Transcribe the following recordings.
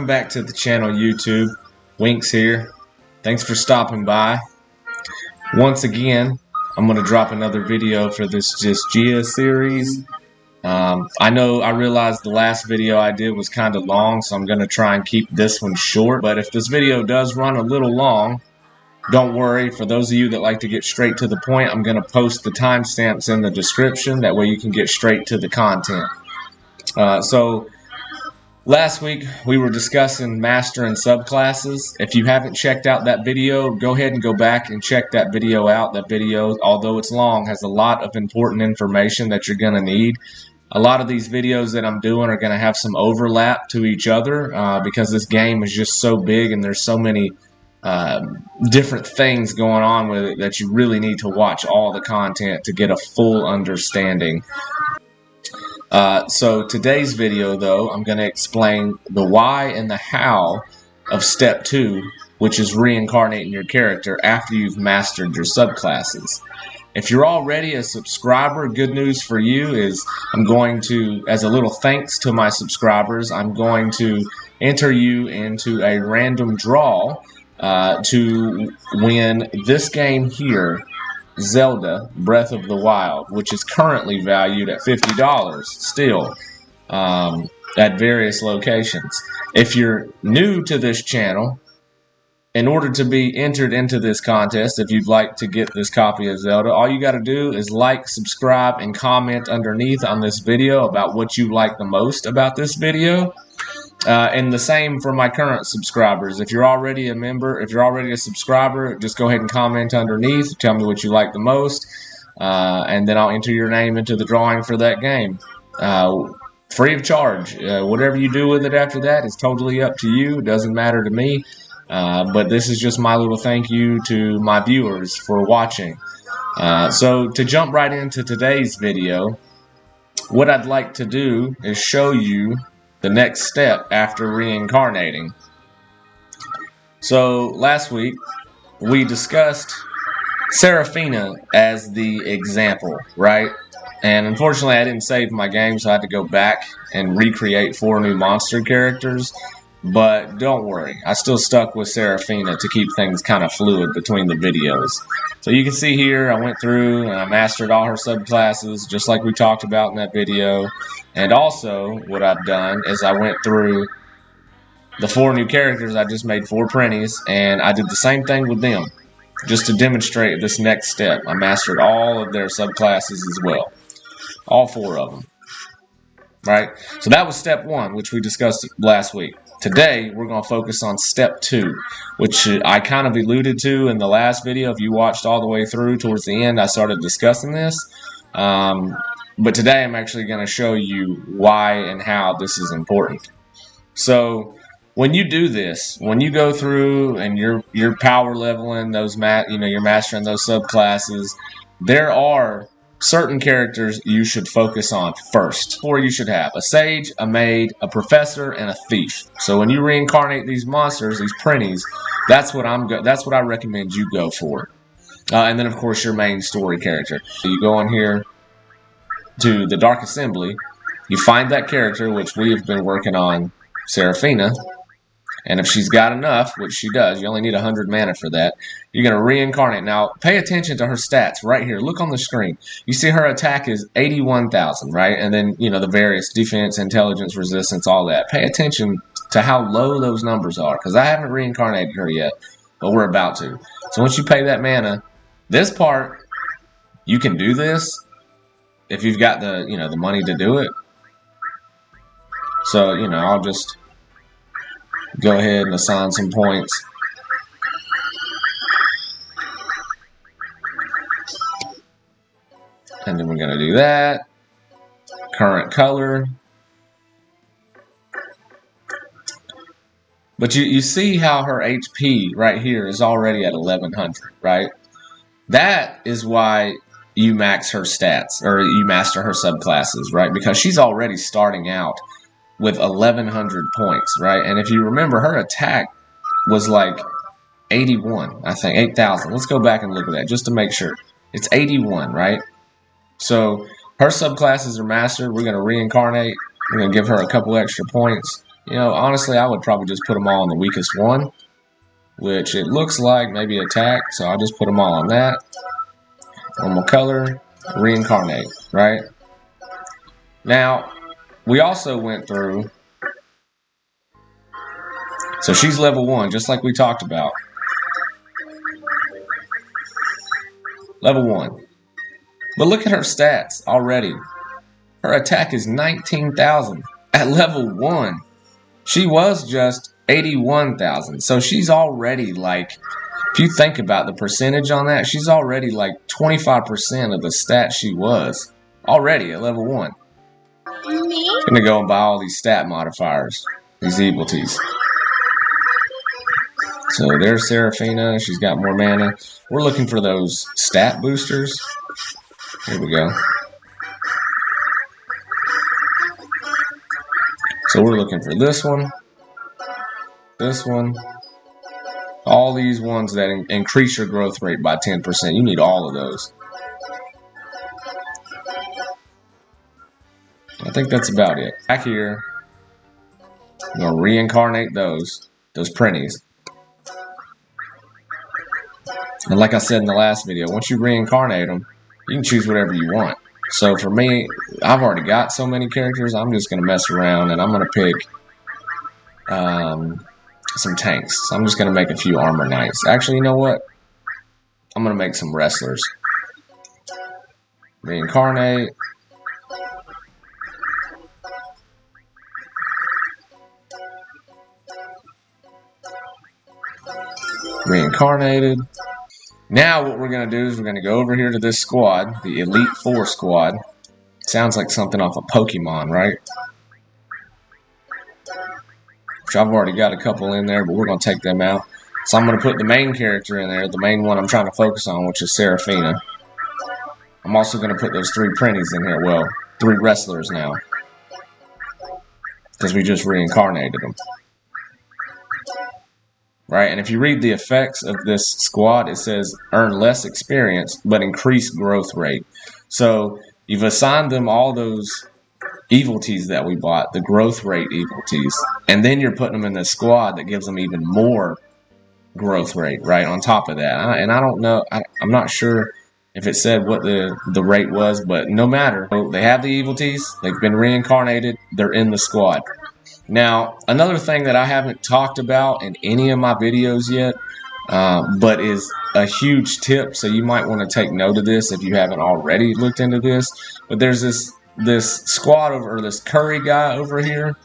Welcome back to the channel, YouTube. Winks here. Thanks for stopping by. Once again, I'm going to drop another video for this Disgaea series. I realized the last video I did was kind of long, so I'm going to try and keep this one short. But if this video does run a little long, don't worry. For those of you that like to get straight to the point, I'm going to post the timestamps in the description. That way you can get straight to the content. So last week we were discussing master and subclasses. If you haven't checked out that video, go ahead and go back and check that video out. That video, although it's long, has a lot of important information that you're going to need. A lot of these videos that I'm doing are going to have some overlap to each other because this game is just so big and there's so many different things going on with it that you really need to watch all the content to get a full understanding. So today's video, though, I'm going to explain the why and the how of step 2, which is reincarnating your character after you've mastered your subclasses. If you're already a subscriber, good news for you is I'm going to, as a little thanks to my subscribers, I'm going to enter you into a random draw to win this game here, Zelda Breath of the Wild, which is currently valued at $50 still at various locations. If you're new to this channel, in order to be entered into this contest, if you'd like to get this copy of Zelda, all you got to do is like, subscribe, and comment underneath on this video about what you like the most about this video. And the same for my current subscribers. If you're already a member, if you're already a subscriber, just go ahead and comment underneath. Tell me what you like the most, and then I'll enter your name into the drawing for that game. Free of charge. Whatever you do with it after that is totally up to you. It doesn't matter to me. But this is just my little thank you to my viewers for watching. So to jump right into today's video, what I'd like to do is show you the next step after reincarnating. So last week we discussed Seraphina as the example, right? And unfortunately I didn't save my game, so I had to go back and recreate 4 new monster characters. But don't worry, I still stuck with Seraphina to keep things kind of fluid between the videos. So you can see here I went through and I mastered all her subclasses just like we talked about in that video. And also what I've done is I went through the 4 new characters. I just made 4 printies and I did the same thing with them just to demonstrate this next step. I mastered all of their subclasses as well. All 4 of them. Right? So that was step 1, which we discussed last week. Today, we're going to focus on step 2, which I kind of alluded to in the last video. If you watched all the way through, towards the end, I started discussing this. But today, I'm actually going to show you why and how this is important. So, when you do this, when you go through and you're power leveling those, you're mastering those subclasses, there are certain characters you should focus on first. 4 you should have: a sage, a maid, a professor, and a thief. So when you reincarnate these monsters, these printies, that's what I recommend you go for. And then of course your main story character. You go on here to the Dark Assembly, you find that character, which we have been working on, Seraphina. And if she's got enough, which she does, you only need 100 mana for that, you're going to reincarnate. Now, pay attention to her stats right here. Look on the screen. You see her attack is 81,000, right? And then, the various defense, intelligence, resistance, all that. Pay attention to how low those numbers are, because I haven't reincarnated her yet, but we're about to. So once you pay that mana, this part, you can do this if you've got the, the money to do it. So, I'll just go ahead and assign some points. And then we're going to do that. Current color. But you see how her HP right here is already at 1100, right? That is why you max her stats, or you master her subclasses, right? Because she's already starting out with 1100 points, right? And if you remember, her attack was like 81, I think, 8,000. Let's go back and look at that just to make sure. It's 81, right? So her subclasses are mastered. We're going to reincarnate. We're going to give her a couple extra points. You know, honestly, I would probably just put them all on the weakest one, which it looks like maybe attack, so I'll just put them all on that. Normal color, reincarnate, right? Now, we also went through, so she's level 1, just like we talked about. Level 1. But look at her stats already. Her attack is 19,000 at level 1. She was just 81,000. So she's already like, if you think about the percentage on that, she's already like 25% of the stat she was already at level 1. I'm gonna go and buy all these stat modifiers, these Evilities. So there's Seraphina, she's got more mana. We're looking for those stat boosters. Here we go. So we're looking for this one, all these ones that increase your growth rate by 10%. You need all of those. I think that's about it. Back here, I'm going to reincarnate those printies. And like I said in the last video, once you reincarnate them, you can choose whatever you want. So for me, I've already got so many characters, I'm just going to mess around and I'm going to pick some tanks. So I'm just going to make a few armor knights. Actually, you know what? I'm going to make some wrestlers. Reincarnate. Reincarnated. Now what we're going to do is we're going to go over here to this squad, the Elite 4 squad. Sounds like something off of Pokemon, right? Which I've already got a couple in there, but we're going to take them out. So I'm going to put the main character in there, the main one I'm trying to focus on, which is Seraphina. I'm also going to put those 3 printies in here. Well, 3 wrestlers now. Because we just reincarnated them. Right, and if you read the effects of this squad, it says earn less experience, but increase growth rate. So you've assigned them all those Evilities that we bought, the growth rate Evilities, and then you're putting them in the squad that gives them even more growth rate, right, on top of that. And I don't know, I'm not sure if it said what the rate was, but no matter. So they have the Evilities, they've been reincarnated, they're in the squad. Now, another thing that I haven't talked about in any of my videos yet, but is a huge tip, so you might want to take note of this if you haven't already looked into this, but there's this squad over, or this curry guy over here.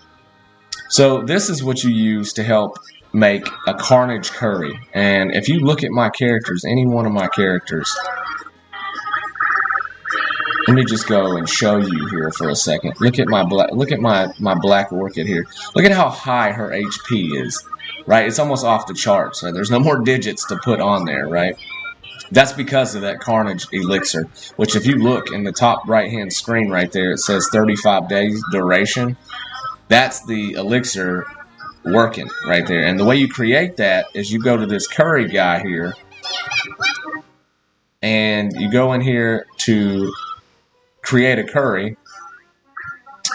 So this is what you use to help make a Carnage curry. And if you look at my characters, any one of my characters, let me just go and show you here for a second. Look at my black orchid here. Look at how high her HP is, right? It's almost off the charts. Right? There's no more digits to put on there, right? That's because of that Carnage Elixir, which if you look in the top right-hand screen right there, it says 35 days duration. That's the elixir working right there. And the way you create that is you go to this curry guy here, and you go in here to create a curry,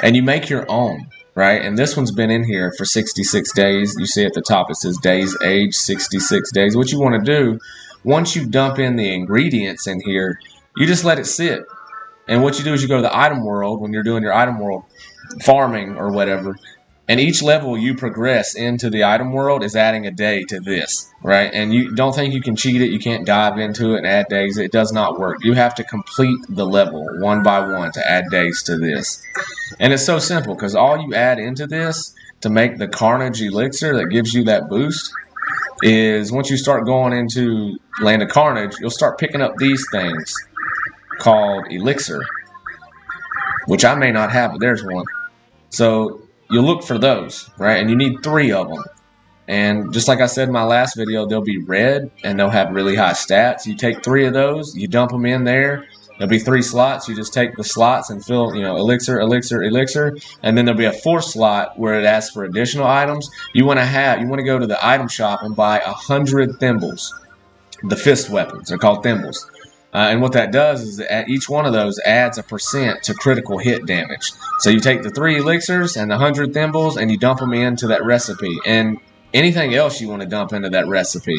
and you make your own, right? And this one's been in here for 66 days. You see at the top it says days age 66 days. What you want to do, once you dump in the ingredients in here, you just let it sit. And what you do is you go to the item world when you're doing your item world farming or whatever, and each level you progress into the item world is adding a day to this, right? And you don't think you can cheat it. You can't dive into it and add days. It does not work. You have to complete the level one by one to add days to this. And it's so simple because all you add into this to make the Carnage Elixir that gives you that boost is once you start going into Land of Carnage, you'll start picking up these things called Elixir, which I may not have, but there's one. So you'll look for those, right? And you need 3 of them. And just like I said in my last video, they'll be red and they'll have really high stats. You take 3 of those, you dump them in there. There'll be 3 slots. You just take the slots and fill, elixir, elixir, elixir. And then there'll be a 4th slot where it asks for additional items. You want to go to the item shop and buy 100 thimbles. The fist weapons. They're called thimbles. And what that does is that each one of those adds a % to critical hit damage. So you take the 3 elixirs and the 100 thimbles and you dump them into that recipe. And anything else you want to dump into that recipe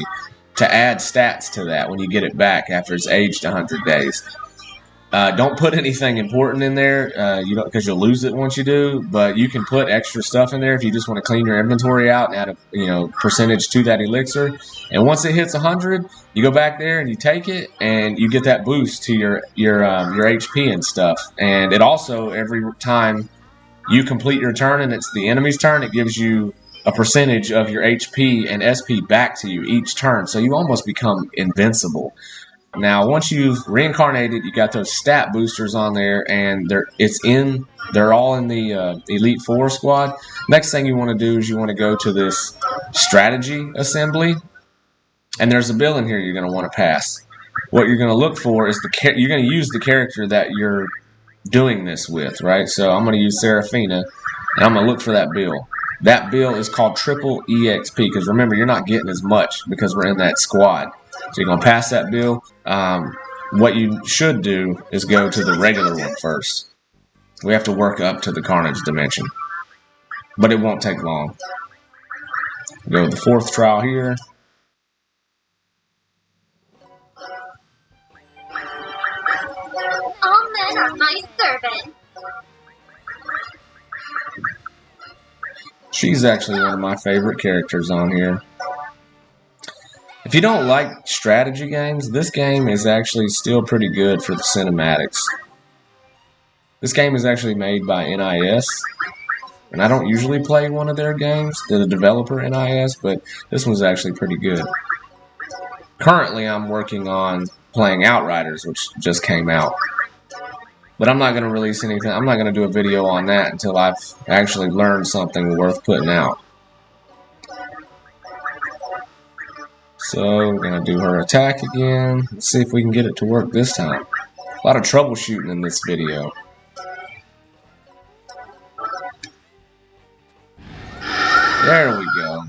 to add stats to that when you get it back after it's aged 100 days. Don't put anything important in there, you don't, because you'll lose it once you do. But you can put extra stuff in there if you just want to clean your inventory out and add a percentage to that elixir. And once it hits 100, you go back there and you take it, and you get that boost to your HP and stuff. And it also, every time you complete your turn and it's the enemy's turn, it gives you a percentage of your HP and SP back to you each turn. So you almost become invincible. Now, once you've reincarnated, you got those stat boosters on there, and they're all in the Elite 4 squad. Next thing you want to do is you want to go to this strategy assembly, and there's a bill in here you're going to want to pass. What you're going to look for is you're going to use the character that you're doing this with, right? So I'm going to use Seraphina, and I'm going to look for that bill. That bill is called Triple EXP, because remember, you're not getting as much because we're in that squad. So you're going to pass that bill. What you should do is go to the regular one first. We have to work up to the Carnage dimension. But it won't take long. Go to the 4th trial here. All men are my servants. She's actually one of my favorite characters on here. If you don't like strategy games, this game is actually still pretty good for the cinematics. This game is actually made by NIS, and I don't usually play one of their games, the developer NIS, but this one's actually pretty good. Currently, I'm working on playing Outriders, which just came out. But I'm not going to release anything. I'm not going to do a video on that until I've actually learned something worth putting out. So we're going to do her attack again. Let's see if we can get it to work this time. A lot of troubleshooting in this video. There we go.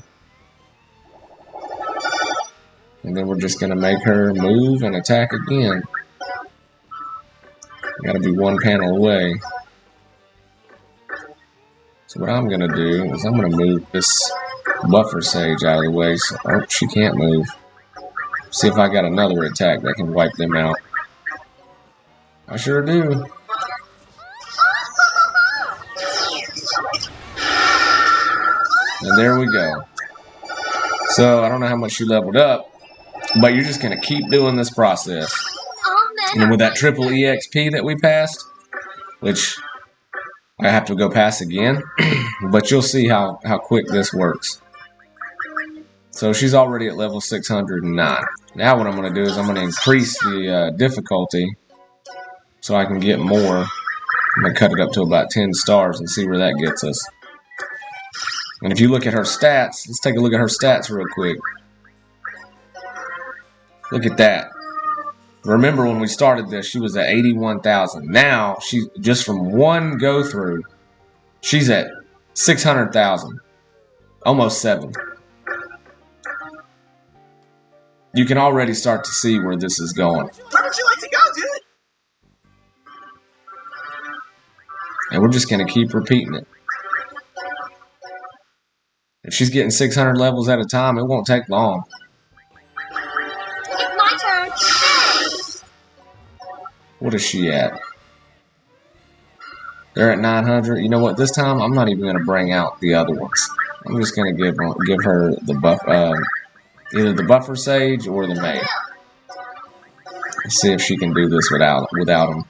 And then we're just going to make her move and attack again. Got to be one panel away. So what I'm going to do is I'm going to move this buffer sage out of the way. So, oh, she can't move. See if I got another attack that can wipe them out. I sure do. And there we go. So I don't know how much she leveled up, but you're just going to keep doing this process. And then with that Triple EXP that we passed, which I have to go pass again, but you'll see how quick this works. So she's already at level 609. Now what I'm going to do is I'm going to increase the difficulty so I can get more. I'm going to cut it up to about 10 stars and see where that gets us. And if you look at her stats, let's take a look at her stats real quick. Look at that. Remember when we started this, she was at 81,000. Now, she just from one go through, she's at 600,000. Almost 7. You can already start to see where this is going. Where would you like to go, dude? And we're just going to keep repeating it. If she's getting 600 levels at a time, it won't take long. It's my turn. What is she at? They're at 900. You know what? This time, I'm not even going to bring out the other ones. I'm just going to give her the buff, either the buffer sage or the maid. Let's see if she can do this without them.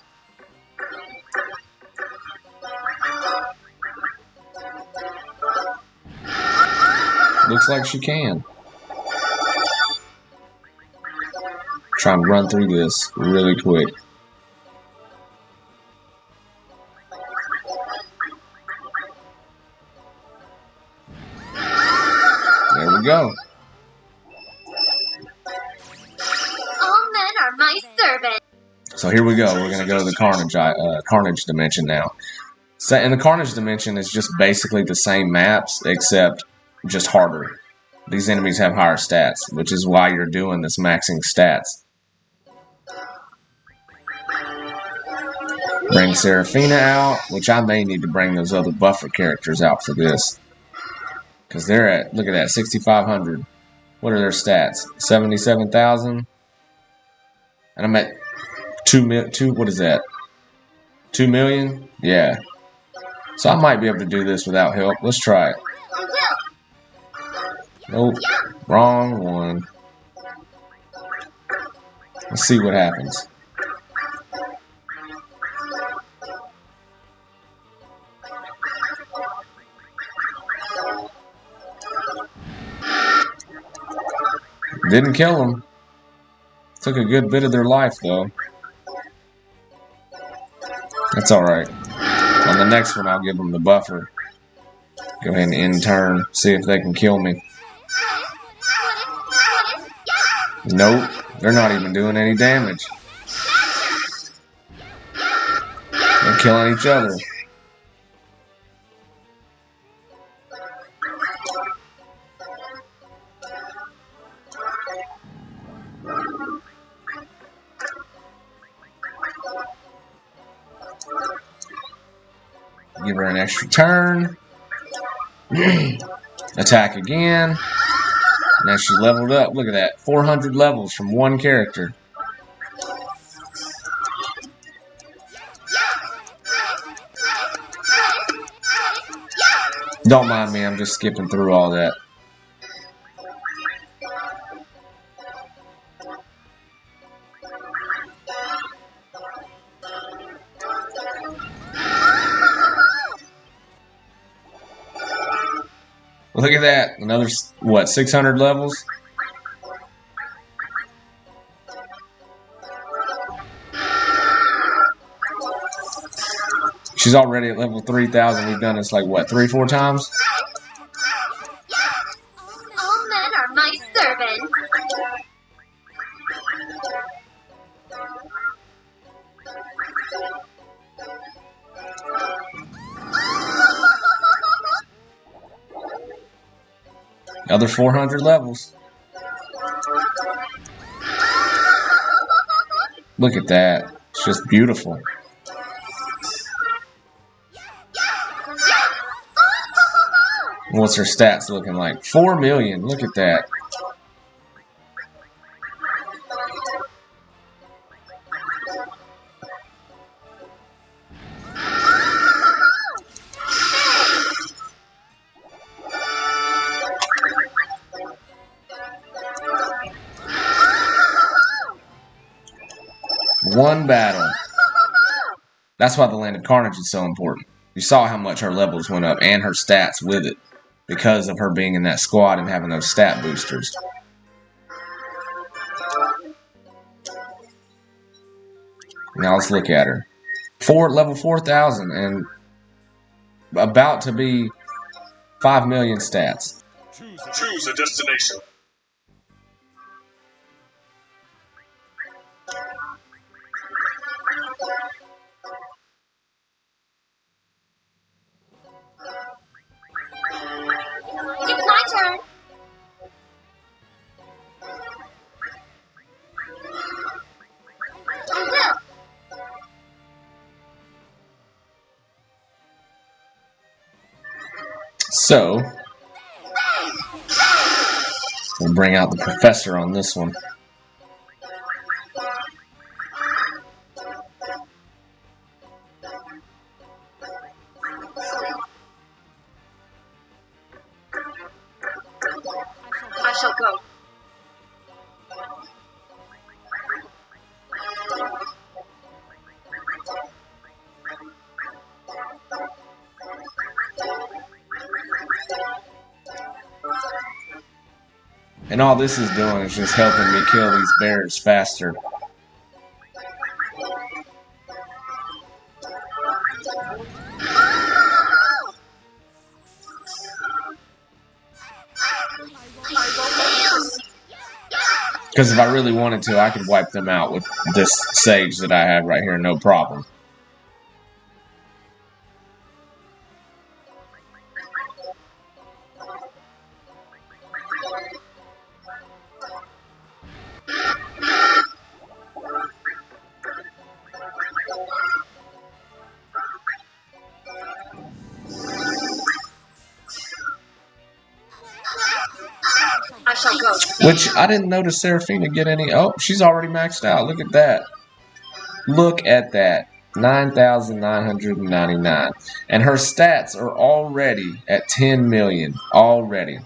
Looks like she can. Try and run through this really quick. There we go. All men are my servants. So here we go. We're going to go to the Carnage dimension now. So, and the Carnage dimension is just basically the same maps, except just harder. These enemies have higher stats, which is why you're doing this maxing stats. Bring Seraphina out, which I may need to bring those other buffer characters out for this. Because they're at, look at that, 6,500. What are their stats? 77,000. And I'm at 2, what is that? 2 million? Yeah. So I might be able to do this without help. Let's try it. Nope. Wrong one. Let's see what happens. Didn't kill them. Took a good bit of their life, though. That's alright. On the next one, I'll give them the buffer. Go ahead and end turn. See if they can kill me. Nope. They're not even doing any damage. They're killing each other. Give her an extra turn. Attack again. Now she leveled up. Look at that. 400 levels from one character. Don't mind me. I'm just skipping through all that. Look at that. Another, what, 600 levels? She's already at level 3,000. We've done this like, what, 3-4 times? All men are my servants. Another 400 levels. Look at that. It's just beautiful. What's her stats looking like? 4 million. Look at that. One battle. That's why the Land of Carnage is so important. You saw how much her levels went up and her stats with it because of her being in that squad and having those stat boosters. Now let's look at her. Level 4,000 and about to be 5 million stats. Choose a destination. It's my turn. I will. So, we'll bring out the professor on this one. I shall go. And all this is doing is just helping me kill these bears faster. Because if I really wanted to, I could wipe them out with this sage that I have right here, no problem. I shall go. Which I didn't notice Seraphina get any. Oh, she's already maxed out. Look at that. Look at that. 9,999. And her stats are already at 10 million. Already.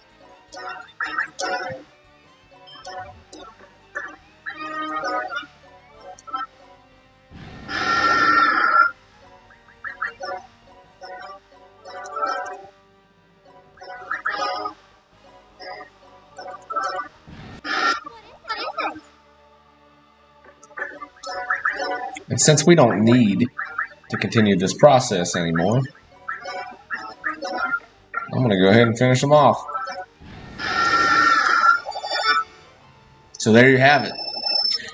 And since we don't need to continue this process anymore, I'm going to go ahead and finish them off. So there you have it.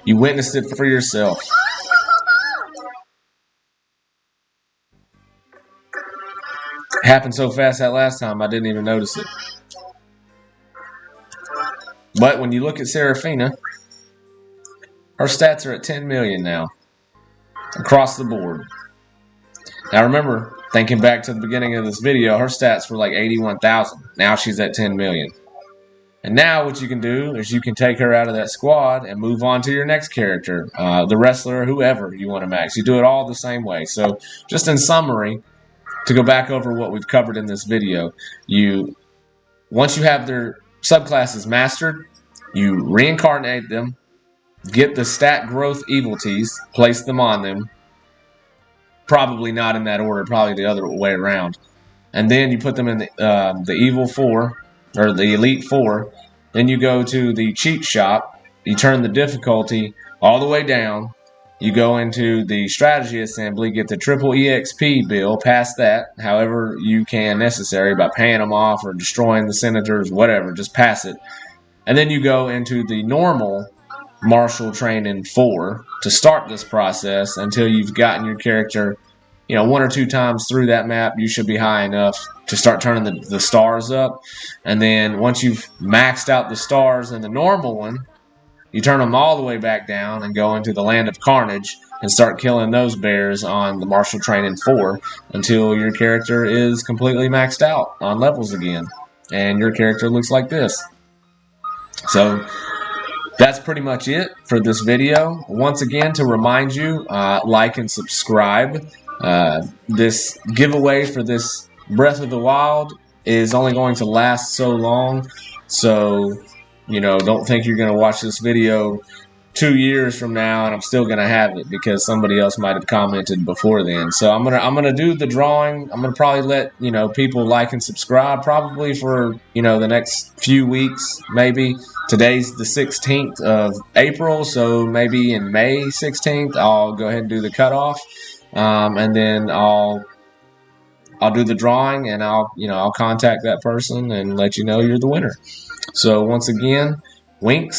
You witnessed it for yourself. It happened so fast that last time I didn't even notice it. But when you look at Seraphina, her stats are at 10 million now. Across the board. Now remember, thinking back to the beginning of this video, her stats were like 81,000. Now she's at 10 million. And now what you can do is you can take her out of that squad and move on to your next character. The wrestler, whoever you want to max. You do it all the same way. So just in summary, to go back over what we've covered in this video, once you have their subclasses mastered, you reincarnate them, get the stat growth Evilities, place them on them. Probably not in that order, probably the other way around. And then you put them in the Evil 4, or the Elite 4. Then you go to the cheat shop. You turn the difficulty all the way down. You go into the strategy assembly, get the Triple EXP bill, pass that, however you can necessary, by paying them off or destroying the senators, whatever, just pass it. And then you go into the normal Martial Training 4 to start this process until you've gotten your character, one or two times through that map. You should be high enough to start turning the stars up. And then once you've maxed out the stars in the normal one, you turn them all the way back down and go into the Land of Carnage and start killing those bears on the Martial Training 4 until your character is completely maxed out on levels again. And your character looks like this. So that's pretty much it for this video. Once again, to remind you, like and subscribe. This giveaway for this Breath of the Wild is only going to last so long. So, don't think you're going to watch this video 2 years from now and I'm still going to have it because somebody else might have commented before then. So I'm gonna do the drawing. I'm gonna probably let people like and subscribe probably for the next few weeks, maybe. Today's the 16th of April, so maybe in May 16th I'll go ahead and do the cutoff, and then I'll do the drawing and I'll contact that person and let you know you're the winner. So once again, winks.